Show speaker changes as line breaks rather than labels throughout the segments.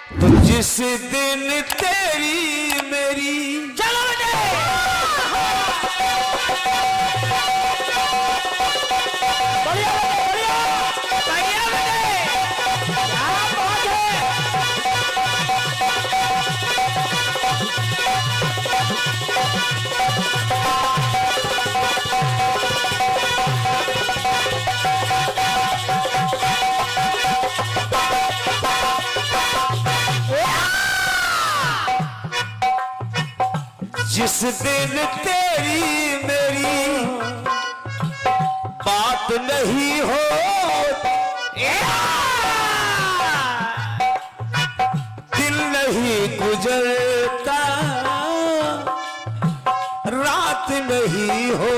तो जिस दिन तेरी मेरी
चलो बढ़िया बढ़िया बढ़िया क्या बात है।
जिस दिन तेरी मेरी बात नहीं हो, दिल नहीं गुजरता, रात नहीं हो,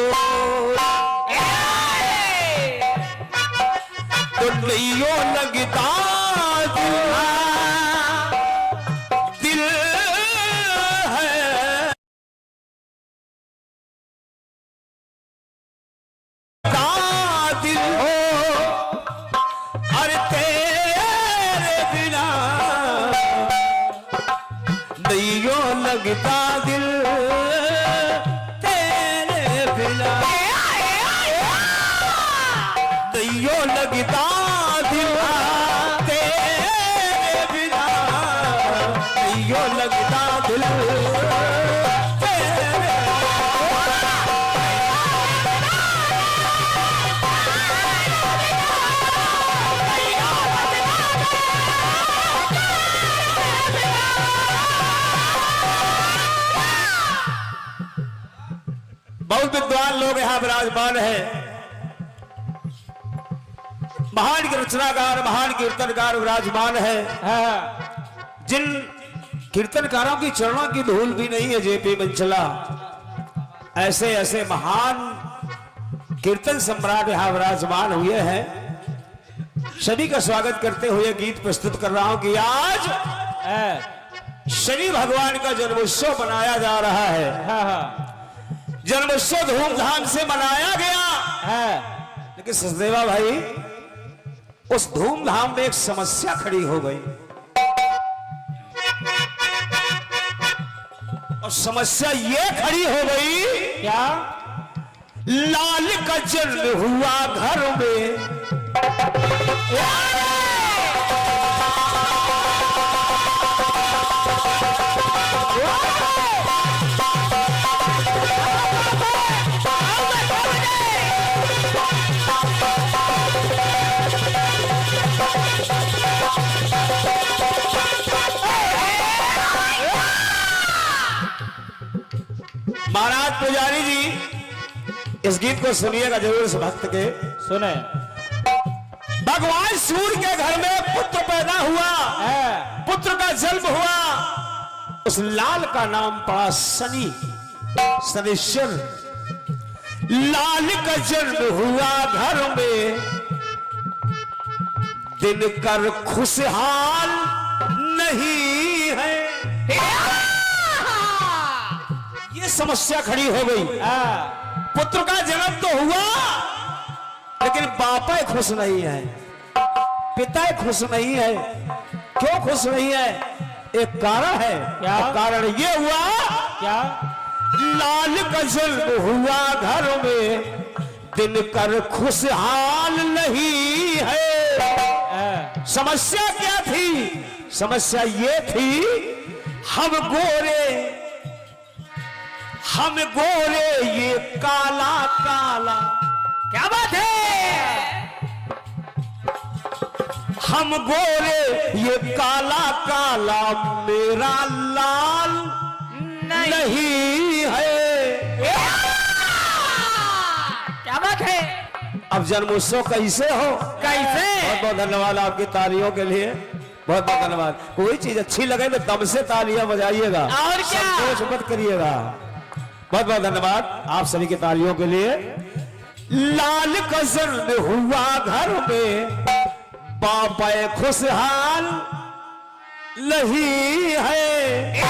तो नहीं लगता दिल है दिल हो। अरे तेरे बिना नहीं लगता दिल, तेरे बिना नहीं लगता दिल, तेरे बिना नहीं लगता दिल, बहुत विद्वान लोग यहां विराजमान है। महान रचनाकार, महान कीर्तनकार विराजमान है। जिन कीर्तनकारों की चरणों की धूल भी नहीं है जेपी बंचला, ऐसे ऐसे महान कीर्तन सम्राट यहां विराजमान हुए हैं। शनि का स्वागत करते हुए गीत प्रस्तुत कर रहा हूं कि आज शनि भगवान का जन्मोत्सव मनाया जा रहा है। जन्मोत्सव धूमधाम से मनाया गया है, लेकिन सचदेवा भाई उस धूमधाम में एक समस्या खड़ी हो गई, और समस्या ये खड़ी हो गई क्या, लाल का जन्म हुआ घर में, महाराज पुजारी जी इस गीत को सुनिएगा जरूर, इस भक्त के
सुने।
भगवान सूर्य के घर में पुत्र पैदा हुआ, पुत्र का जन्म हुआ, उस लाल का नाम पड़ा शनि, शनिश्चर। लाल का जन्म हुआ घर में, दिन कर खुशहाल नहीं है, ये समस्या खड़ी हो गई। पुत्र का जन्म तो हुआ, लेकिन बाप खुश नहीं है, पिता खुश नहीं है। क्यों खुश नहीं है? एक कारण है। क्या कारण? ये हुआ क्या, लाल का जन्म हुआ घर में, दिन कर खुशहाल नहीं है। समस्या क्या थी? समस्या ये थी, हम गोरे ये काला काला।
क्या बात है?
हम गोरे ये काला काला, मेरा लाल नहीं है।
क्या बात है?
अब जन्मोत्सव कैसे हो?
कैसे?
बहुत बहुत धन्यवाद आपकी तालियों के लिए, बहुत बहुत धन्यवाद। कोई चीज अच्छी लगे तो दम से तालियां बजाइएगा,
और क्या,
संकोच मत करिएगा। बहुत बहुत धन्यवाद आप सभी की तालियों के लिए। लाल का जन्म हुआ घर में, बाप खुशहाल नहीं है।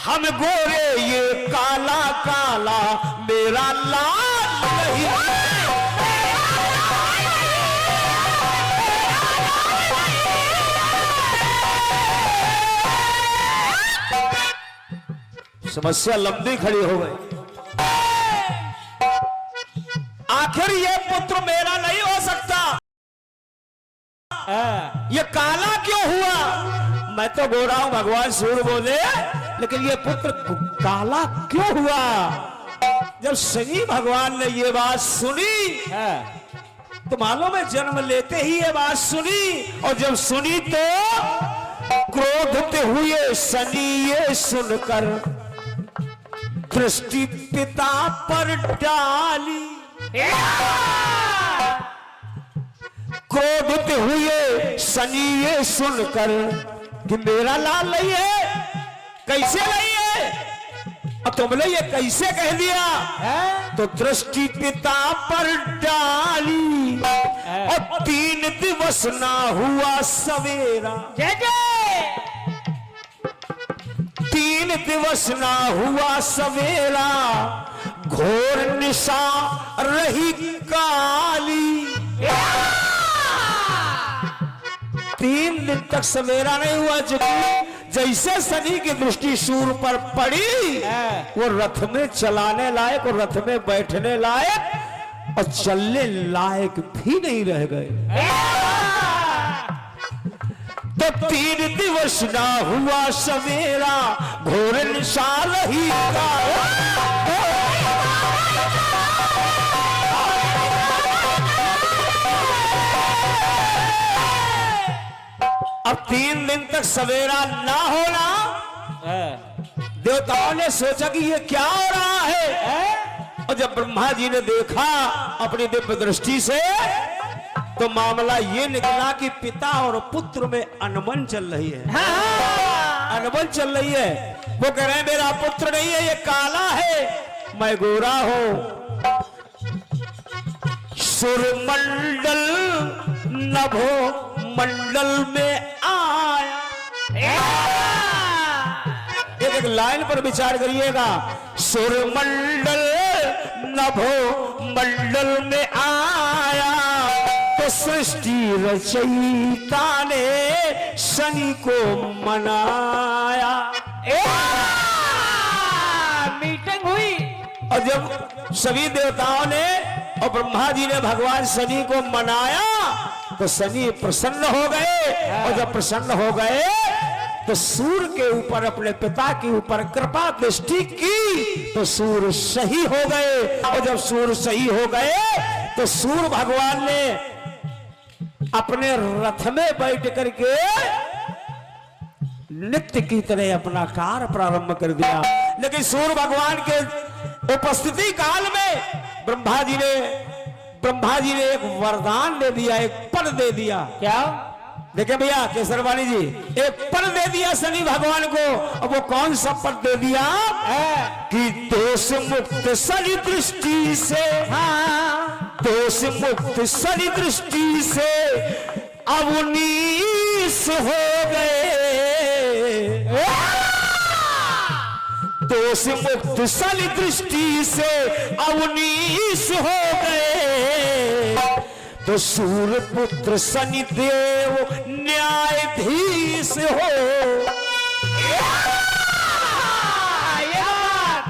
हम गोरे ये काला काला, मेरा लाल नहीं है। समस्या लंबी खड़ी हो गई। आखिर ये पुत्र मेरा नहीं हो सकता, ये काला क्यों हुआ? मैं तो गोरा हूं, भगवान सूर्य बोले, लेकिन ये पुत्र काला क्यों हुआ? जब शनि भगवान ने ये बात सुनी तो मालूम है जन्म लेते ही ये बात सुनी, और जब सुनी तो क्रोधित हुए शनि ये सुनकर दृष्टि पिता पर डाली। क्रोधित हुए शनि ये सुनकर कि मेरा लाल नहीं है, कैसे नहीं है, और तुमने ये कैसे कह दिया है? तो दृष्टि पिता पर डाली और 3 दिवस ना हुआ सवेरा। 3 दिवस ना हुआ सवेरा, घोर निशा रही काली। 3 दिन तक सवेरा नहीं हुआ, जैसे शनि की दृष्टि सूर्य पर पड़ी वो रथ में चलाने लायक और रथ में बैठने लायक और चलने लायक भी नहीं रह गए। तो 3 दिवस ना हुआ सवेरा, घोर निशा रही अब 3 दिन तक सवेरा ना होना, देवताओं ने सोचा कि ये क्या हो रहा है, और जब ब्रह्मा जी ने देखा अपनी दिव्य दृष्टि से तो मामला ये निकला कि पिता और पुत्र में अनबन चल रही है। अनबन चल रही है। वो कह रहे हैं मेरा पुत्र नहीं है, ये काला है, मैं गोरा हूं। सुरमंडल नभो मंडल में आया। एक लाइन पर विचार करिएगा। सुरमंडल नभो मंडल में आया, तो सृष्टि रचयिता ने शनि को मनाया। मीटिंग हुई और जब सभी देवताओं ने और ब्रह्मा जी ने भगवान शनि को मनाया तो शनि प्रसन्न हो गए, और जब प्रसन्न हो गए तो सूर्य के ऊपर अपने पिता के ऊपर कृपा दृष्टि की तो सूर्य सही हो गए, और जब सूर्य सही हो गए तो सूर्य भगवान ने अपने रथ में बैठ करके नित्य की तरह अपना कार्य प्रारंभ कर दिया। लेकिन सूर्य भगवान के उपस्थिति काल में ब्रह्मा जी ने एक वरदान दे दिया, एक पद दे दिया। क्या? देखे भैया केसरवाणी जी, एक पद दे दिया शनि भगवान को। अब वो कौन सा पद दे दिया कि दोष मुक्त शनि दृष्टि से, दोष मुक्त शनि दृष्टि से अब नीस हो गए। दोष मुक्त शनि दृष्टि से अवनीश हो गए, तो सूर्य पुत्र शनि देव न्यायाधीश हो।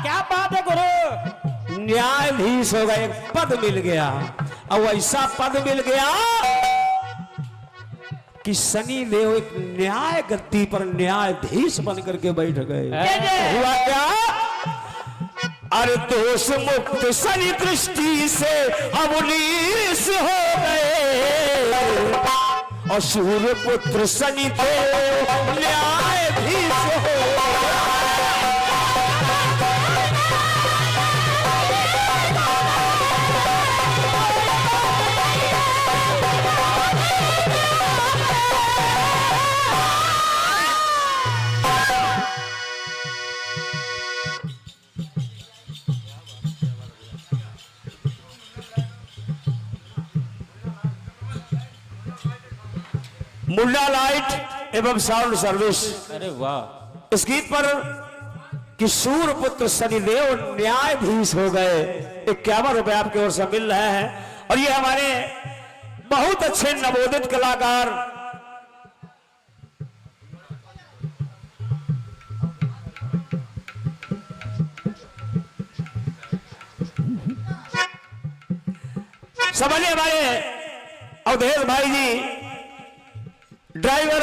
क्या बात है गुरु, न्यायाधीश हो गए, एक पद मिल गया। अब ऐसा पद मिल गया कि शनि देव एक न्याय गद्दी पर न्यायाधीश बन करके बैठ गए। हुआ क्या? अरे दोष मुक्त शनि दृष्टि से अवनीश हो गए, और सूर्य पुत्र शनि देव न्यायाधीश हो। मुंडा लाइट एवं साउंड सर्विस। अरे वाह। इस गीत पर कि सूर्य पुत्र शनिदेव न्यायाधीश हो गए 51 रुपए आपकी ओर से मिल रहे हैं। और ये हमारे बहुत अच्छे नवोदित कलाकार समझिए हमारे अवधेश भाई जी ड्राइवर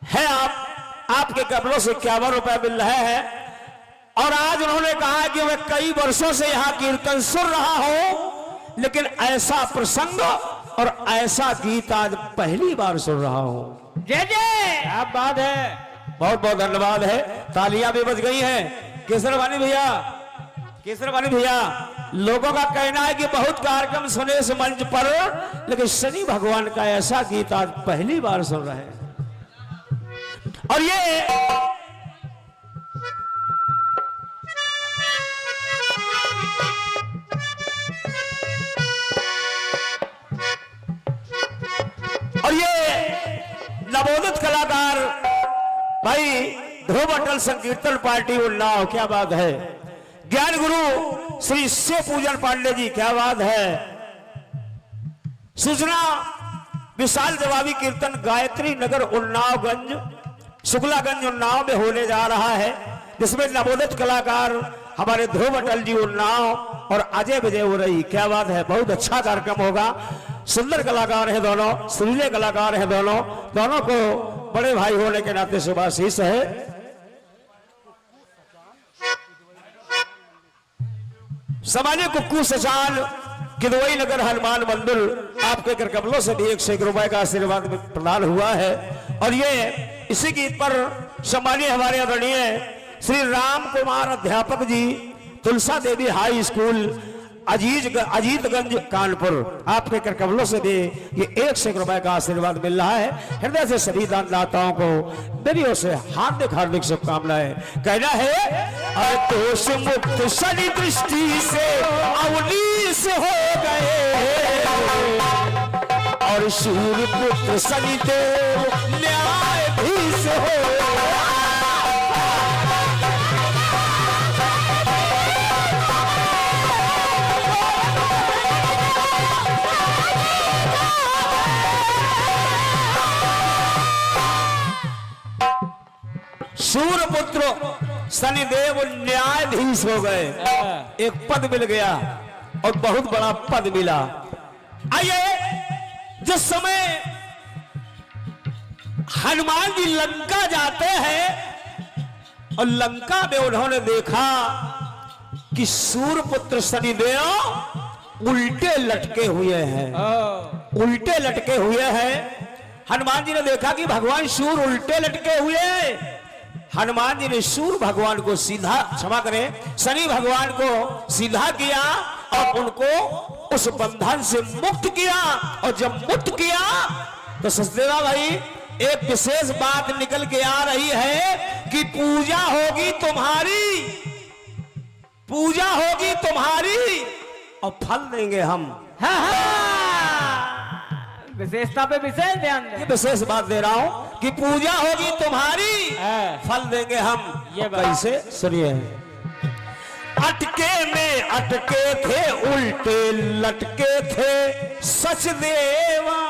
है, आपके कपड़ों से 51 रुपए मिल रहे हैं। और आज उन्होंने कहा कि मैं कई वर्षों से यहां कीर्तन सुन रहा हूं, लेकिन ऐसा प्रसंग और ऐसा गीत आज पहली बार सुन रहा हूं।
जय जय,
क्या बात है, बहुत बहुत धन्यवाद है। तालियां भी बज गई हैं। केसरवानी भैया, केसरवानी भैया, लोगों का कहना है कि बहुत कार्यक्रम सुने इस मंच पर, लेकिन शनि भगवान का ऐसा गीत आज पहली बार सुन रहे हैं। और ये नवोदित कलाकार भाई ध्रुव अटल संकीर्तन पार्टी उन्नाव, क्या बात है। ज्ञान गुरु श्री शिव पूजन पांडे जी, क्या बात है। सूचना विशाल जवाबी कीर्तन गायत्री नगर उन्नावगंज, शुक्लागंज उन्नाव में होने जा रहा है, जिसमें नवोदित कलाकार हमारे ध्रुव अटल जी उन्नाव और अजय विजय हो रही, क्या बात है। बहुत अच्छा कार्यक्रम होगा। सुंदर कलाकार हैं दोनों, सुरीले कलाकार हैं दोनों, दोनों को बड़े भाई होने के नाते शुभाशीष है। सामान्य कुक्कू सचान किदवई नगर हनुमान मंदिर आपके करकमलों से भी 100 रुपए का आशीर्वाद प्रदान हुआ है। और ये इसी गीत पर सम्मानीय हमारे आदरणीय श्री राम कुमार अध्यापक जी, तुलसा देवी हाई स्कूल अजीतगंज कानपुर, आपके करकमलों से भी ये 100 रुपए का आशीर्वाद मिल रहा है। हृदय से सभी दानदाताओं को मेरी ओर से हार्दिक हार्दिक शुभकामनाएं। कहना है दोष मुक्त शनि दृष्टि से अवनीश हो गए, और सूर्य पुत्र शनिदेव न्यायाधीश हो। सूर्य पुत्र शनिदेव न्यायाधीश हो गए, एक पद मिल गया और बहुत बड़ा पद मिला। आइए, जिस समय हनुमान जी लंका जाते हैं और लंका में उन्होंने देखा कि सूर्य पुत्र शनिदेव उल्टे लटके हुए हैं, उल्टे लटके हुए हैं। हनुमान जी ने देखा कि भगवान सूर्य उल्टे लटके हुए हैं। हनुमान जी ने सूर्य भगवान को सीधा, क्षमा करें, शनि भगवान को सीधा किया और उनको उस बंधन से मुक्त किया। और जब मुक्त किया तो सचदेवा भाई एक विशेष बात निकल के आ रही है कि पूजा होगी तुम्हारी, पूजा होगी तुम्हारी और फल देंगे हम।
विशेषता पे विशेष ध्यान दें।
ये विशेष बात दे रहा हूं कि पूजा होगी तुम्हारी, फल देंगे हम। ये कैसे, सुनिए। अटके में अटके थे, उल्टे लटके थे सचदेवा,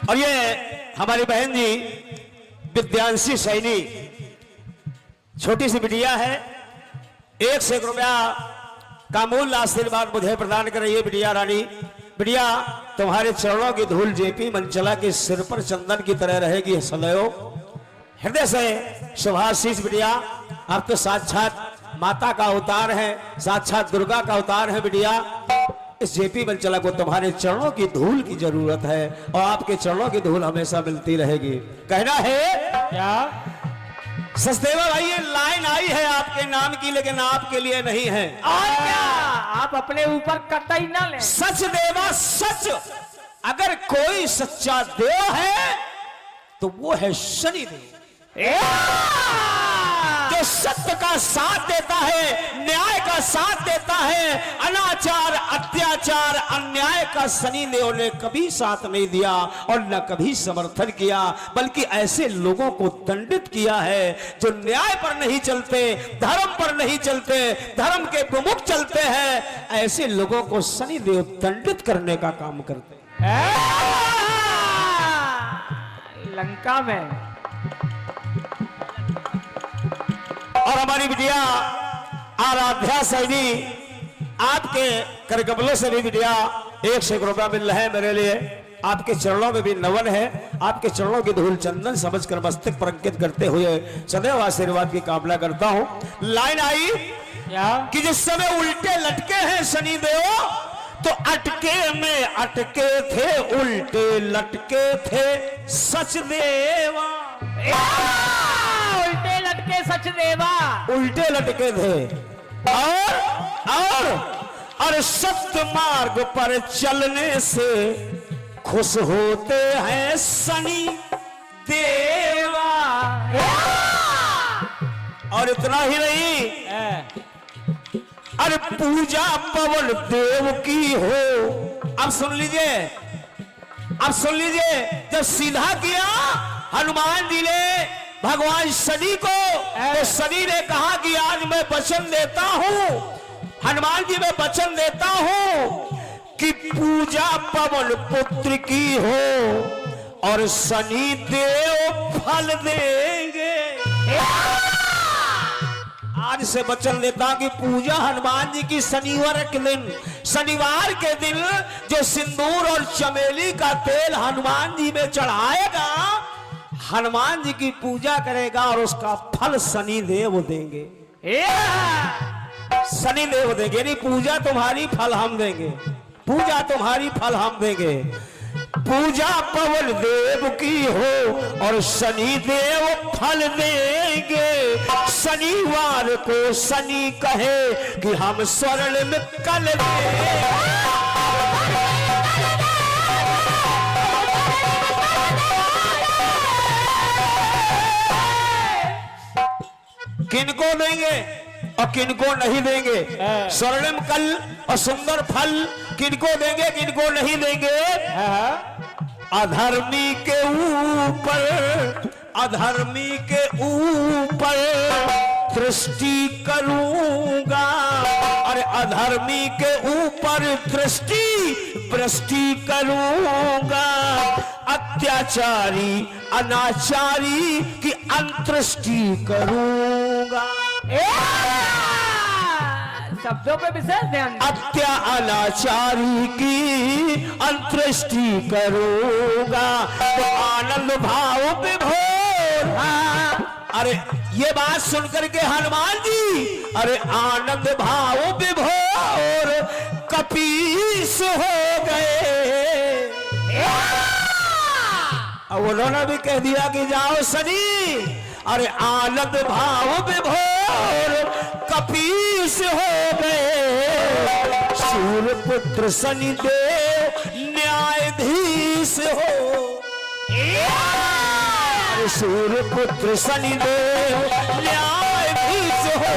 और ये हमारी बहन जी विद्यांशी सैनी, छोटी सी बिटिया है, 100 रुपया का मूल आशीर्वाद मुझे प्रदान कर रही है। बिटिया रानी, बिटिया तुम्हारे चरणों की धूल जेपी मंचला के सिर पर चंदन की तरह रहेगी सदैव। हृदय से शुभाशीष। बिटिया आप तो साक्षात माता का अवतार है, साक्षात दुर्गा का अवतार है। बिटिया इस जेपी मंचला को तुम्हारे चरणों की धूल की जरूरत है और आपके चरणों की धूल हमेशा मिलती रहेगी। कहना है क्या सचदेवा भाई, ये लाइन आई है आपके नाम की, लेकिन आपके लिए नहीं है।
और क्या, आप अपने ऊपर कतई ना लें।
सच देवा सच, अगर कोई सच्चा देव है तो वो है शनिदेव। जो सत्य का साथ देता है, न्याय का साथ देता है, अनाचार, अत्याचार, अन्याय का शनि देव ने कभी साथ नहीं दिया और न कभी समर्थन किया, बल्कि ऐसे लोगों को दंडित किया है जो न्याय पर नहीं चलते, धर्म पर नहीं चलते, धर्म के विमुख चलते हैं। ऐसे लोगों को शनि देव दंडित करने का काम करते हैं।
लंका में
और हमारी बिटिया आराध्या सैनी, आपके करकमलों से भी बिटिया 1 रुपया मिल रहा है मेरे लिए। आपके चरणों में भी नवन है, आपके चरणों की धूल चंदन समझकर मस्तक पर अंकित करते हुए सदैव आशीर्वाद की कामना करता हूं। लाइन आई कि जिस समय उल्टे लटके हैं शनि देव, तो अटके में अटके थे, उल्टे लटके थे सचदेवा।
उल्टे लटके सचदेवा,
उल्टे लटके थे और सत्य मार्ग पर चलने से खुश होते हैं शनि देवा। और इतना ही नहीं, अरे पूजा पवन देव की हो। अब सुन लीजिए, अब सुन लीजिए, जब सीधा किया हनुमान जी ने भगवान शनि को, तो शनि ने कहा कि आज मैं वचन देता हूं, हनुमान जी मैं वचन देता हूं कि पूजा पवन पुत्र की हो और शनि देव फल देंगे। आज से वचन देता कि पूजा हनुमान जी की शनिवार के दिन जो सिंदूर और चमेली का तेल हनुमान जी में चढ़ाएगा, हनुमान जी की पूजा करेगा और उसका फल शनि देव देंगे। शनि देव देंगे, यानी पूजा तुम्हारी फल हम देंगे, पूजा तुम्हारी फल हम देंगे। पूजा पवन देव की हो और शनि देव फल देंगे। शनिवार को शनि कहे कि हम स्वर्ण में कल देंगे। किनको देंगे और किनको नहीं देंगे, स्वर्णिम कल और सुंदर फल किनको देंगे, किनको नहीं देंगे। अधर्मी के ऊपर, अधर्मी के ऊपर दृष्टि करूंगा, अरे अधर्मी के ऊपर दृष्टि करूंगा। अत्याचारी अनाचारी की अंतृष्टि करूंगा।
शब्दों पे विशेष ध्यान।
अत्या अनाचारी की अंतृष्टि करूंगा, तो आनंद भाव विभोर। अरे ये बात सुनकर के हनुमान जी, अरे आनंद भाव विभोर कपीस हो गए। अब उन्होंने भी कह दिया कि जाओ शनि, अरे आनंद भाव विभोर कपीस हो गए। सूर्यपुत्र शनिदेव न्यायाधीश हो, अरे सूर्यपुत्र शनिदेव न्यायाधीश हो।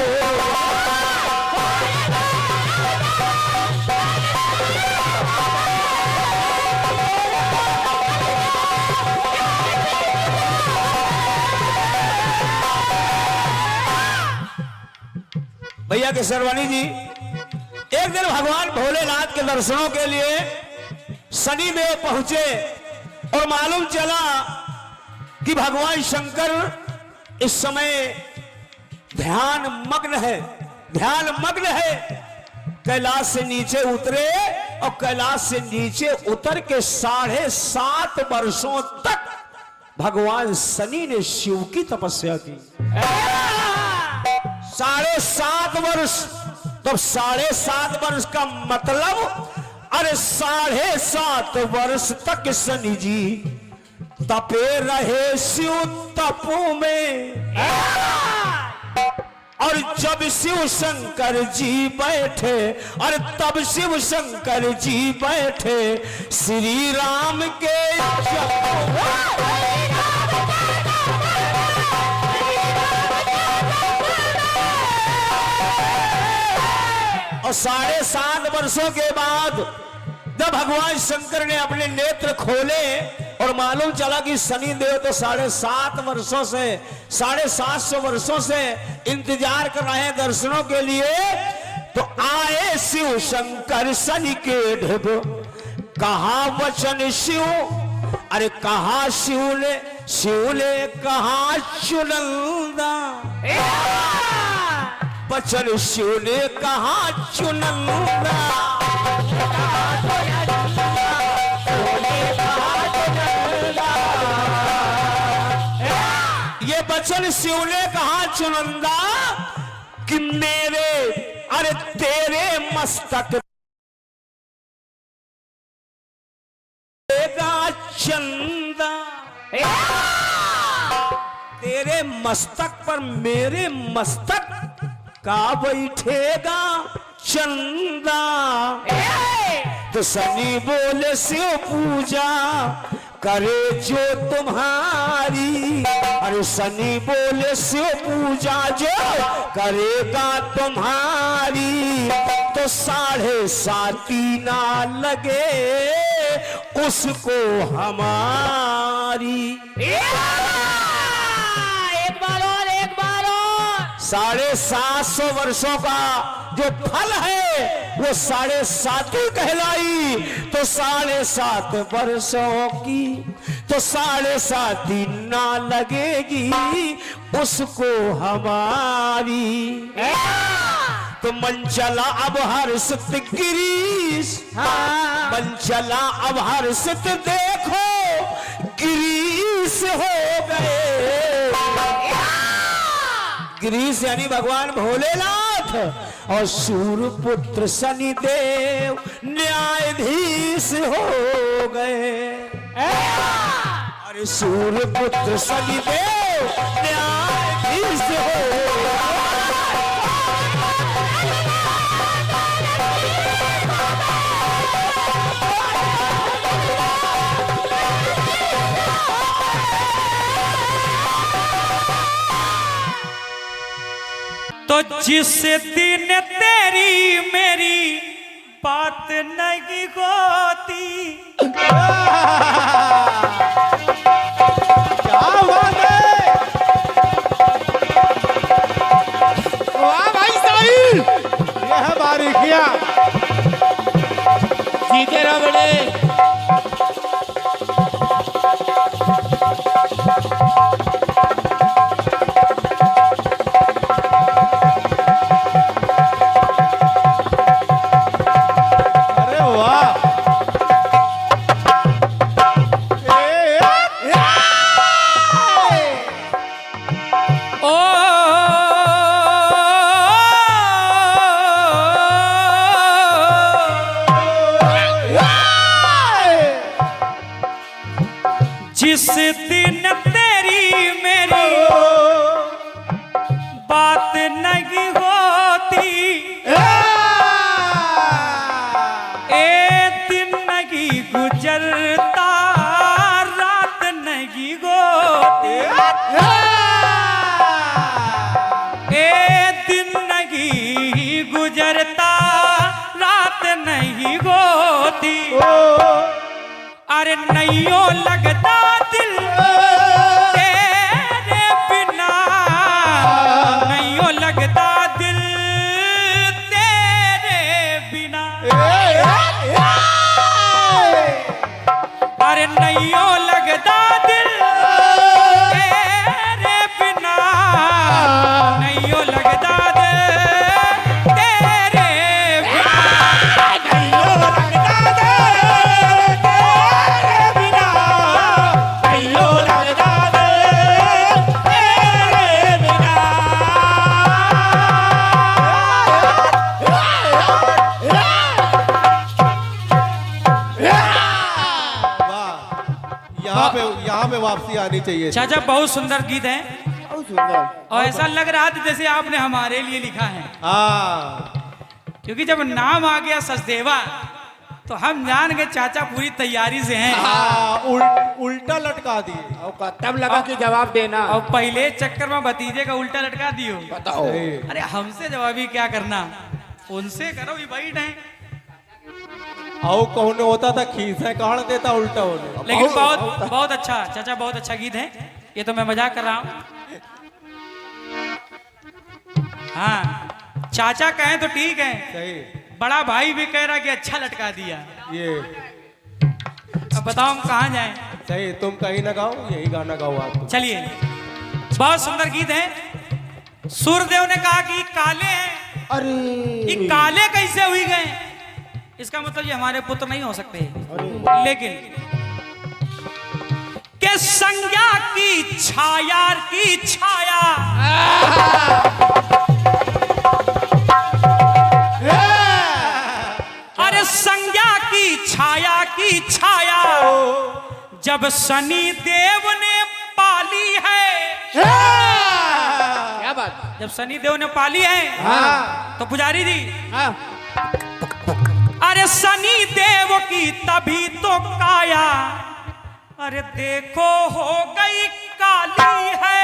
भैया के सरवानी जी, एक दिन भगवान भोलेनाथ के दर्शनों के लिए शनि देव पहुंचे और मालूम चला कि भगवान शंकर इस समय ध्यान मग्न है। कैलाश से नीचे उतरे और कैलाश से नीचे उतर के 7.5 वर्षों तक भगवान शनि ने शिव की तपस्या की। 7.5 वर्ष, तो 7.5 वर्ष का मतलब, अरे 7.5 वर्ष तक शनि जी तपे रहे शिव तपो में। और जब शिव शंकर जी बैठे, और तब शिव शंकर जी बैठे श्री राम के और 7.5 वर्षों के बाद जब भगवान शंकर ने अपने नेत्र खोले और मालूम चला कि शनि देव तो 7.5 वर्षों से 750 वर्षों से इंतजार कर रहे हैं दर्शनों के लिए, तो आए शिव शंकर शनि के ढिब, कहा वचन शिव, अरे कहा शिव ने कहा चुनंदा, वचन शिव ने कहा चुनंदा, ये वचन शिव ने कहा चुनंदा कि मेरे अरे तेरे मस्तक चंदा, तेरे मस्तक पर मेरे मस्तक का बैठेगा चंदा। तो शनि बोले शिव पूजा करे जो तुम्हारी, अरे शनि बोले शिव पूजा जो करेगा तुम्हारी, तो 7.5 ना लगे उसको हमारी।
एक बार और
750 वर्षों का जो फल है वो 7.5 कहलाई, तो 7.5 वर्षों की तो 7.5 ना लगेगी उसको हमारी। तो मन चला अब हर्षित गिरीश, मन चला अब हर्षित, देखो गिरीश हो गए। गिरीश यानी भगवान भोलेनाथ और सूर्यपुत्र शनिदेव न्यायाधीश हो गए। अरे सूर्यपुत्र शनिदेव न्यायाधीश हो गए।
तो जिस दिन तेरी मेरी बात नहीं होती,
क्या बात है, वाह भाई साहिल, ये है बारीकियां, जीते रहो बड़े।
जिस दिन तेरी मेरी बात नहीं होती, एक दिन नहीं गुजरता, रात नहीं होती, एक दिन नहीं गुजरता, रात नहीं होती। अरे नैयो लगता दिल तेरे बिना, नैयो लगता दिल तेरे बिना, अरे नैयो लगता दिल तेरे बिना, नैयो लगता दिल तेरे बिना, नैयो लगता
यहाँ पे वापसी आनी चाहिए।
चाचा बहुत सुंदर गीत है
बहुत सुंदर,
और ऐसा लग रहा था जैसे आपने हमारे लिए लिखा है। क्योंकि जब नाम आ गया सचदेवा तो हम जान गए चाचा पूरी तैयारी से हैं।
उल्टा लटका दिए,
तब लगा कि जवाब देना।
और पहले चक्कर में भतीजे का उल्टा लटका दियो।
बताओ,
अरे हमसे जवाबी क्या करना। उनसे करो ये बैठ है।
आओ कौन होता था खींच है कहां देता उल्टा होने।
लेकिन बहुत बहुत अच्छा चाचा, बहुत अच्छा गीत है। ये तो मैं मजाक कर रहा हूँ। हाँ चाचा कहें तो ठीक है,
सही
बड़ा भाई भी कह रहा कि अच्छा लटका दिया।
ये
अब बताओ हम कहाँ जाएं?
सही, तुम कहीं ना गाओ, यही गाना गाओ आप।
चलिए, बहुत सुंदर गीत है। सूर्यदेव ने कहा कि काले हैं,
अरे
ये काले कैसे हुई गए? इसका मतलब ये हमारे पुत्र नहीं हो सकते। लेकिन के संज्ञा की छाया की छाया, अरे संज्ञा की छाया जब शनि देव ने पाली है।
क्या बात?
जब शनि देव ने पाली है तो पुजारी जी, अरे शनि देव की तभी तो काया, अरे देखो हो गई काली है।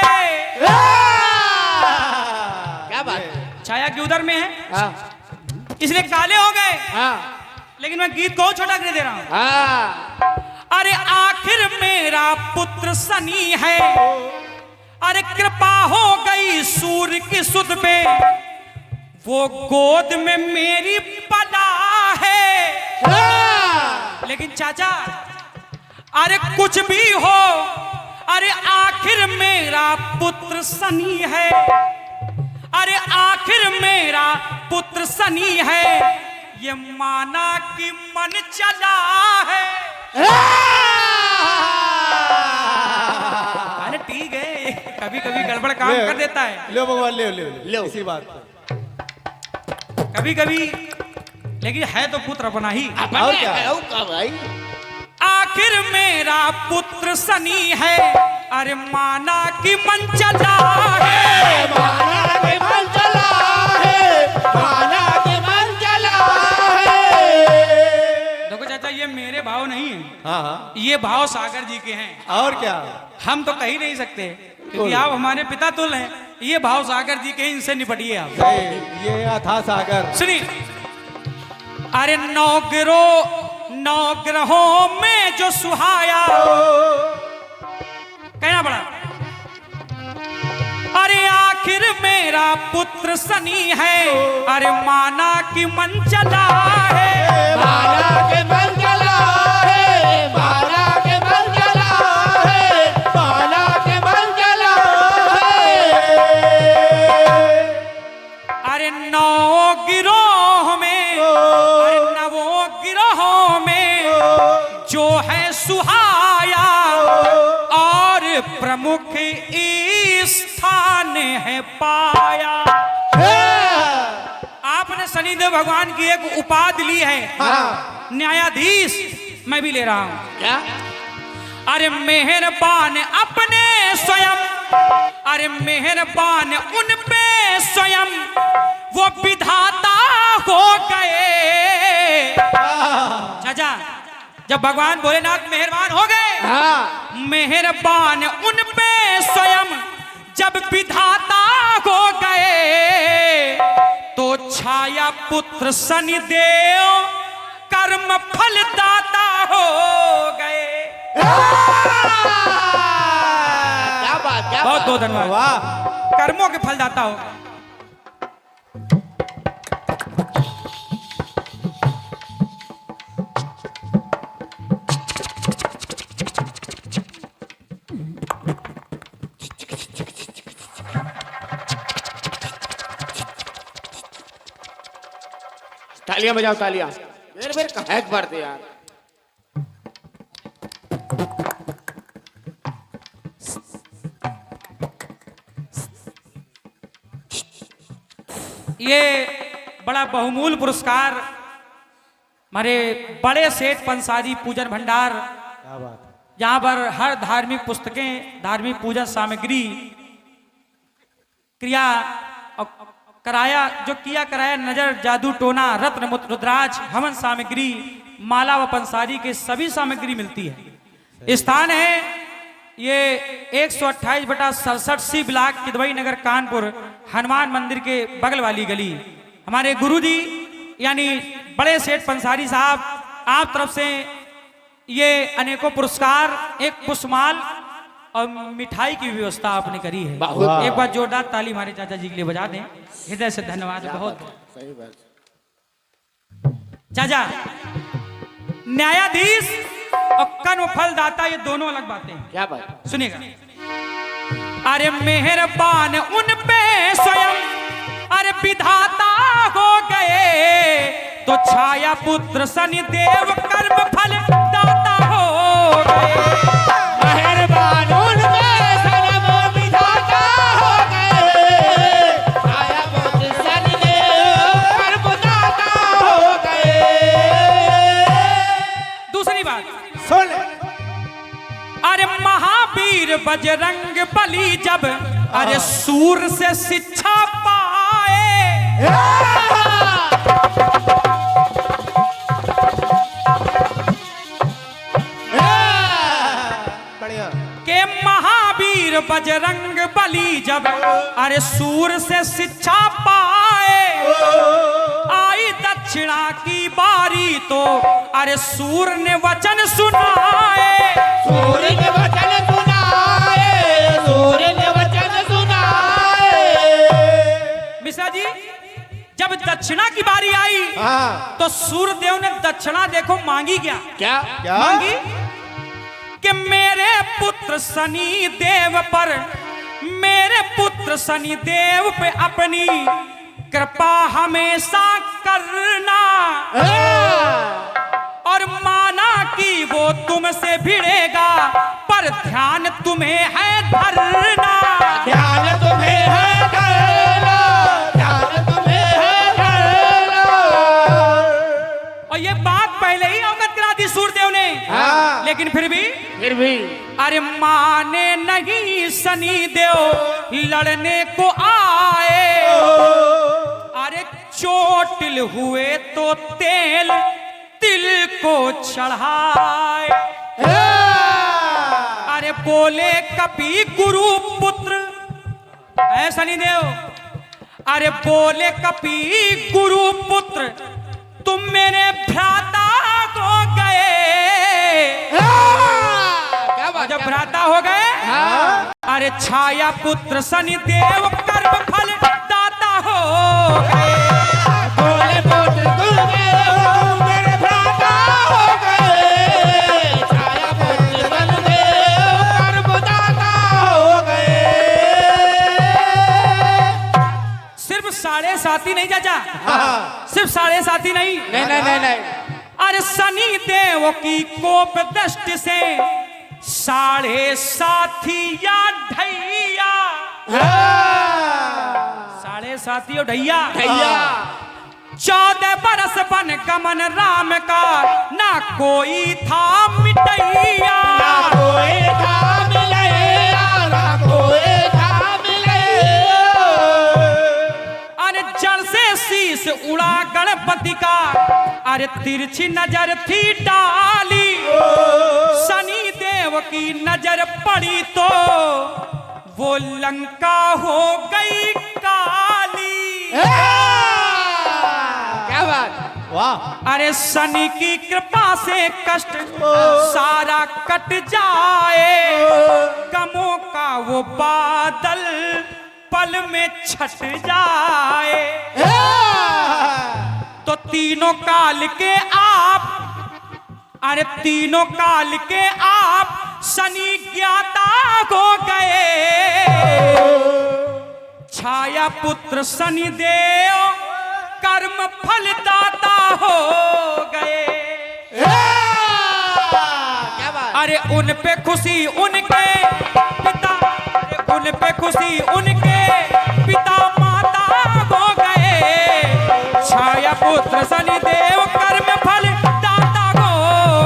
क्या बात?
छाया की उधर में है
हाँ
इसलिए काले हो गए।
हाँ
लेकिन मैं गीत को छोटा कर दे रहा हूं।
हाँ।
अरे आखिर मेरा पुत्र शनि है, अरे कृपा हो गई सूर्य की सुध पे, वो गोद में मेरी पला है। लेकिन चाचा, अरे कुछ भी हो, अरे आखिर मेरा पुत्र शनि है, अरे आखिर मेरा पुत्र शनि है, ये माना कि मन चला है। अरे ठीक है, कभी कभी गड़बड़ काम कर देता है।
ले भगवान ले इसी बात पे।
कभी कभी, लेकिन है तो पुत्र अपना ही।
और क्या?
भाई
आखिर मेरा पुत्र शनि है, अरे माना कि मन चला है।
माना के मन चला है, माना के मन चला है।
देखो चाचा, ये मेरे भाव नहीं है,
हाँ हाँ,
ये भाव सागर जी के हैं।
और क्या?
हम तो कह ही नहीं सकते क्योंकि आप हमारे पिता तुल हैं। ये भाव सागर जी के हैं, इनसे निपटिए आप।
सही, ये अथा सागर।
सुनिए, अरे नौ ग्रहों में जो सुहाया, कहना पड़ा, अरे आखिर मेरा पुत्र शनि है, अरे माना कि मन चला है।
माना के मन चला है, माना के मन चला है, माना के मन चला है।
अरे नौ गिरोह में, अरे नवों गिरोहों में जो है सुहाया, और प्रमुख स्थान है पाया। आपने शनिदेव भगवान की एक उपाधि ली है, न्यायाधीश। मैं भी ले रहा हूं।
क्या?
अरे मेहरबान अपने स्वयं, अरे मेहरबान उन पे स्वयं, वो विधाता हो गए। चाचा, जब भगवान भोलेनाथ मेहरबान हो गए,
हाँ।
मेहरबान उन पे स्वयं जब विधाता हो गए, तो छाया पुत्र शनिदेव कर्म फलदाता हो गए।
क्या बात? क्या
बहुत
बात?
बहुत धन्यवाद।
वाह,
कर्मों के फलदाता हो।
तालियां बजाओ, तालियां। मेरे कहे पड़ते यार।
ये बड़ा बहुमूल्य पुरस्कार हमारे बड़े सेठ पंसारी पूजन भंडार,
क्या बात है।
जहाँ पर हर धार्मिक पुस्तकें, धार्मिक पूजा सामग्री क्रिया और कराया नजर, जादू टोना, रत्न रुद्राज, हवन सामग्री, माला व पंसारी के सभी सामग्री मिलती है। स्थान है ये 128/67 सी ब्लॉक, किदवई नगर, कानपुर, हनुमान मंदिर के बगल वाली गली। हमारे गुरुजी यानी बड़े सेठ पंसारी साहब, आप तरफ से ये अनेकों पुरस्कार, एक पुष्पमाल और मिठाई की व्यवस्था आपने करी है।
बहुत।
एक बार जोरदार ताली हमारे चाचा जी के लिए बजा दें, हृदय से धन्यवाद। बहुत
सही बात।
चाचा, न्यायाधीश और कर्म फलदाता ये दोनों अलग बातें हैं।
क्या बात?
सुनिएगा। अरे मेहरबान उन पे स्वयं अरे विधाता हो गए, तो छाया पुत्र शनिदेव कर्म फल दाता हो गए।
मेहरबान उनके सनम विधाता हो गए, छाया पुत्र शनिदेव कर्मदाता हो गए।
दूसरी बात,
सुन।
अरे महावीर बजरंग बली जब अरे सूर से शिक्षा पाए,
बढ़िया।
के महावीर बजरंग बली जब अरे सूर से शिक्षा पाए, आई दक्षिणा की बारी तो अरे सूर ने वचन सुनाए।
सूर्य ने वचन सुनाए, सूर्य ने वचन सुनाए।
मिश्रा जी, जब दक्षिणा की बारी आई
हाँ।
तो सूर्यदेव ने दक्षिणा देखो मांगी क्या?
क्या? क्या?
मांगी कि मेरे पुत्र शनि देव पर, मेरे पुत्र शनि देव पे अपनी कृपा हमेशा करना, और माना कि वो तुमसे भिड़ेगा पर ध्यान तुम्हें है धरना।
ध्यान तुम्हें है धरना, ध्यान तुम्हें है धरना।
और ये बात पहले ही अवगत करा दी सूर्यदेव ने।
हाँ।
लेकिन फिर भी अरे माने नहीं शनि देव लड़ने को आए। अरे चोटिल हुए तो तेल तिल को चढ़ाए। अरे बोले कपि गुरु पुत्र, ऐ शनि देव, अरे बोले कपि गुरु पुत्र तुम मेरे भ्राता हो गए।
क्या बात?
जब भ्राता हो गए, अरे छाया पुत्र शनि देव कर्म फल दाता हो गए।
बोले पुत्र तुम मेरे भ्राता हो गए, छाया पुत्र शनिदेव कर्मदाता हो गए।
सिर्फ साढ़े साथी नहीं चाचा, सिर्फ साढ़े साथी नहीं।
नहीं।
अरे शनि देव की कोप दृष्टि से साढ़े साथी या ढैया, साढ़े साथी और ढैया, 14 बरस बन गमन राम का ना कोई था मिटैया।
ना कोई था मिलैया, ना कोई था मिलैया।
अरे जल से शीस उड़ा गणपति का, अरे तिरछी नजर थी डाली। शनि देव की नजर पड़ी तो वो लंका हो गई काली।
क्या बात?
वाह।
अरे शनि की कृपा से कष्ट सारा कट जाए, गमों का वो बादल पल में छट जाए। तो तीनों काल के आप, अरे तीनों काल के आप शनि ज्ञाता हो गए। छाया पुत्र शनि देव कर्म फल दाता हो गए।
क्या बात?
अरे उन पे खुशी उनके पिता, अरे उन पे खुशी उनके पिता माता हो गए। छाया पुत्र शनि देव कर्म फल दाता हो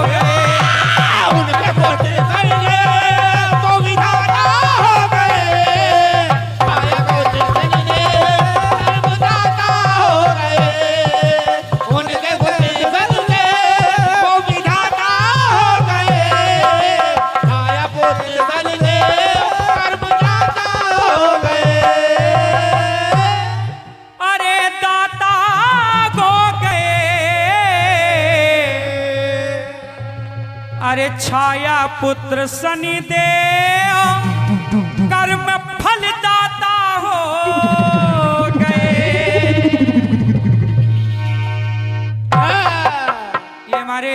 गए।
उनके पुत्र शनिदेव को विधाता हो गए, छाया पुत्र शनिदेव कर्मदाता हो गए। उनके पुत्र शनिदेव को विधाता हो गए, छाया पुत्र शनिदेव कर्मदाता हो गए।
अरे दाता अरे छाया पुत्र शनिदेव कर्म फल दाता हो गए। ये हमारे